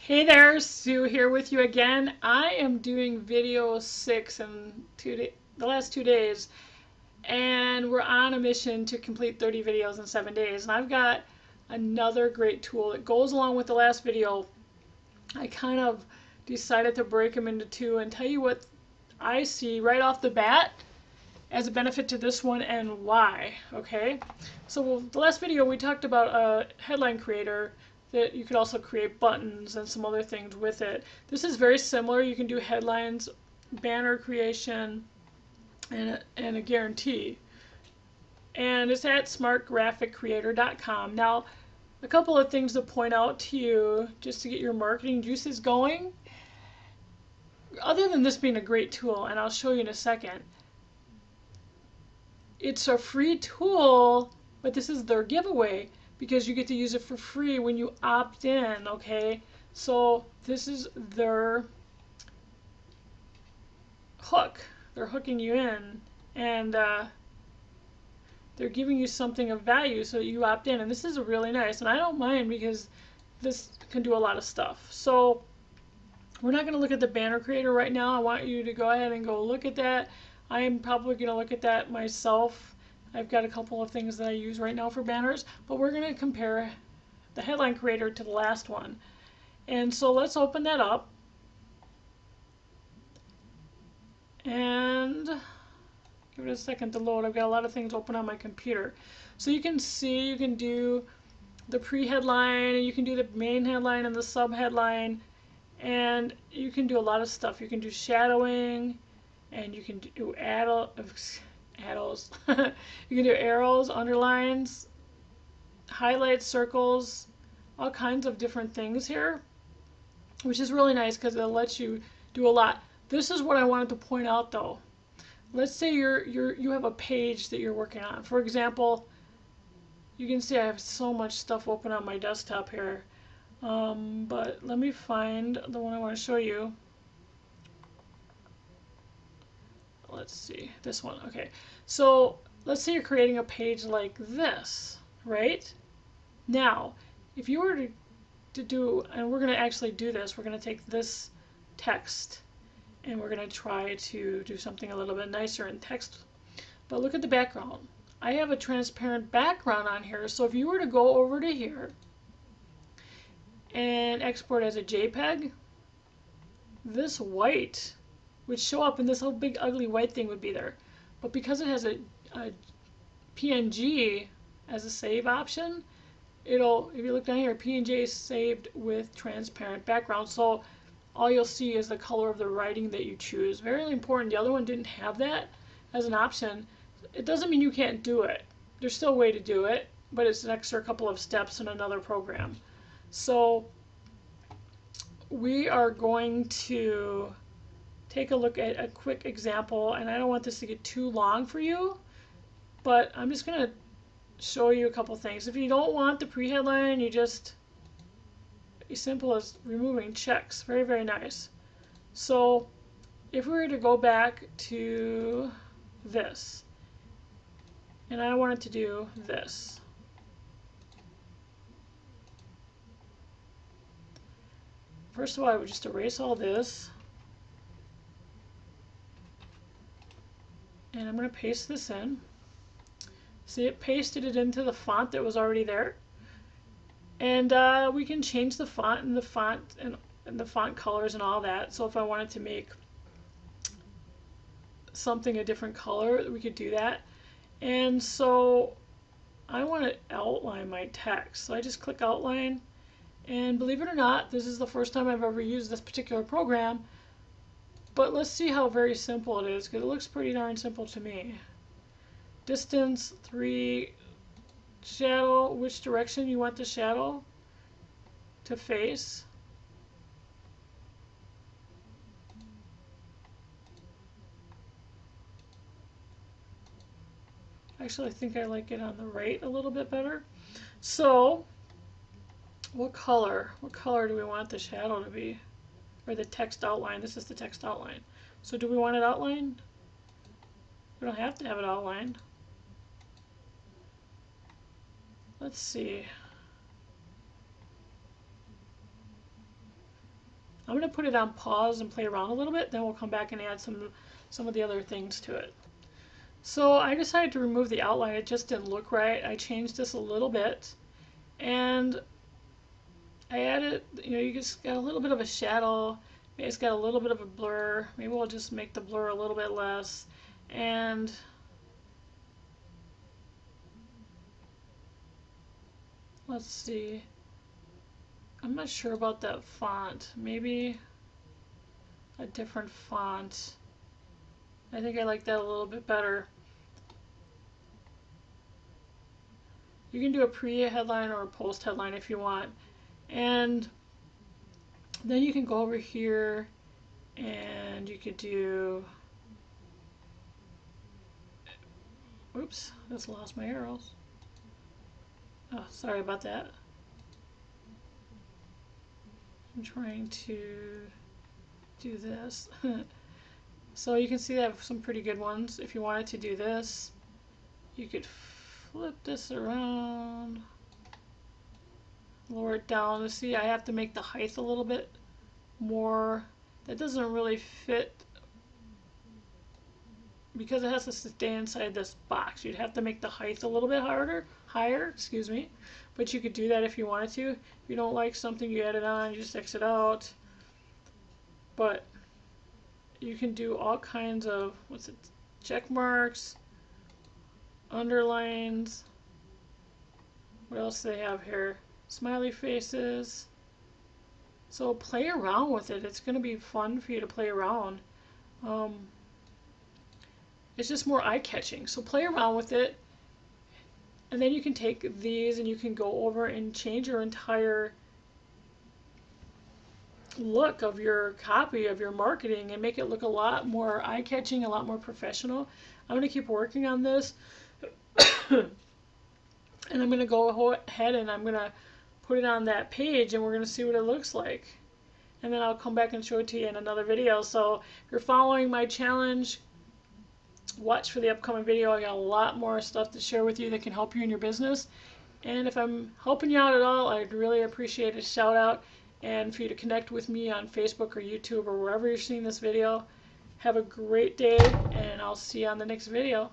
Hey there, Sue here with you again. I am doing video 6 in the last 2 days, and we're on a mission to complete 30 videos in 7 days. And I've got another great tool that goes along with the last video. I kind of decided to break them into two and tell you what I see right off the bat as a benefit to this one and why, okay? So the last video we talked about a headline creator that you could also create buttons and some other things with it. This is very similar. You can do headlines, banner creation, and a guarantee. And it's at smartgraphiccreator.com. Now, a couple of things to point out to you just to get your marketing juices going. Other than this being a great tool, and I'll show you in a second, it's a free tool, but this is their giveaway because you get to use it for free when you opt in, okay? So this is their hook. They're hooking you in, and they're giving you something of value so that you opt in. And this is really nice, and I don't mind because this can do a lot of stuff. So we're not going to look at the banner creator right now. I want you to go ahead and go look at that. I am probably going to look at that myself. I've got a couple of things that I use right now for banners, but we're going to compare the headline creator to the last one. And so let's open that up. And give it a second to load. I've got a lot of things open on my computer. So you can see, you can do the pre-headline, and you can do the main headline and the sub-headline, and you can do a lot of stuff. You can do shadowing, and you can do arrows. You can do arrows, underlines, highlights, circles, all kinds of different things here, which is really nice because it lets you do a lot. This is what I wanted to point out though. Let's say you have a page that you're working on. For example, you can see I have so much stuff open on my desktop here. But let me find the one I want to show you. Let's see, this one. Okay, so let's say you're creating a page like this, right? Now, if you were to do, and we're going to actually do this, we're going to take this text and we're going to try to do something a little bit nicer in text. But look at the background. I have a transparent background on here, so if you were to go over to here and export as a JPEG, this white would show up and this whole big ugly white thing would be there. But because it has a PNG as a save option, it'll, if you look down here, PNG is saved with transparent background. So all you'll see is the color of the writing that you choose. Very important. The other one didn't have that as an option. It doesn't mean you can't do it. There's still a way to do it, but it's an extra couple of steps in another program. So we are going to take a look at a quick example, and I don't want this to get too long for you, but I'm just going to show you a couple things. If you don't want the pre-headline, you just, as simple as removing checks. Very, very nice. So if we were to go back to this, and I wanted to do this, first of all, I would just erase all this. And I'm going to paste this in. See, it pasted it into the font that was already there. And we can change the font and the font colors and all that. So if I wanted to make something a different color, we could do that. And so I want to outline my text. So I just click outline. And believe it or not, this is the first time I've ever used this particular program. But let's see how very simple it is, because it looks pretty darn simple to me. Distance 3, shadow, which direction you want the shadow to face. Actually, I think I like it on the right a little bit better. So, what color? What color do we want the shadow to be? Or the text outline. This is the text outline. So do we want it outlined? We don't have to have it outlined. Let's see. I'm going to put it on pause and play around a little bit, then we'll come back and add some of the other things to it. So I decided to remove the outline. It just didn't look right. I changed this a little bit, and I added, you just got a little bit of a shadow. Maybe it's got a little bit of a blur. Maybe we'll just make the blur a little bit less. And let's see. I'm not sure about that font. Maybe a different font. I think I like that a little bit better. You can do a pre-headline or a post-headline if you want. And then you can go over here and you could do, oops, I just lost my arrows. Oh, sorry about that. I'm trying to do this. So you can see I have some pretty good ones. If you wanted to do this, you could flip this around, lower it down. See, I have to make the height a little bit more. That doesn't really fit because it has to stay inside this box. You'd have to make the height a little bit higher, excuse me. But you could do that if you wanted to. If you don't like something, you add it on, you just X it out. But you can do all kinds of, check marks, underlines. What else do they have here? Smiley faces. So play around with it. It's going to be fun for you to play around. It's just more eye-catching. So play around with it. And then you can take these and you can go over and change your entire look of your copy, of your marketing, and make it look a lot more eye-catching, a lot more professional. I'm going to keep working on this. And I'm going to go ahead and I'm going to put it on that page and we're going to see what it looks like. And then I'll come back and show it to you in another video. So if you're following my challenge, watch for the upcoming video. I got a lot more stuff to share with you that can help you in your business. And if I'm helping you out at all, I'd really appreciate a shout out and for you to connect with me on Facebook or YouTube or wherever you're seeing this video. Have a great day, and I'll see you on the next video.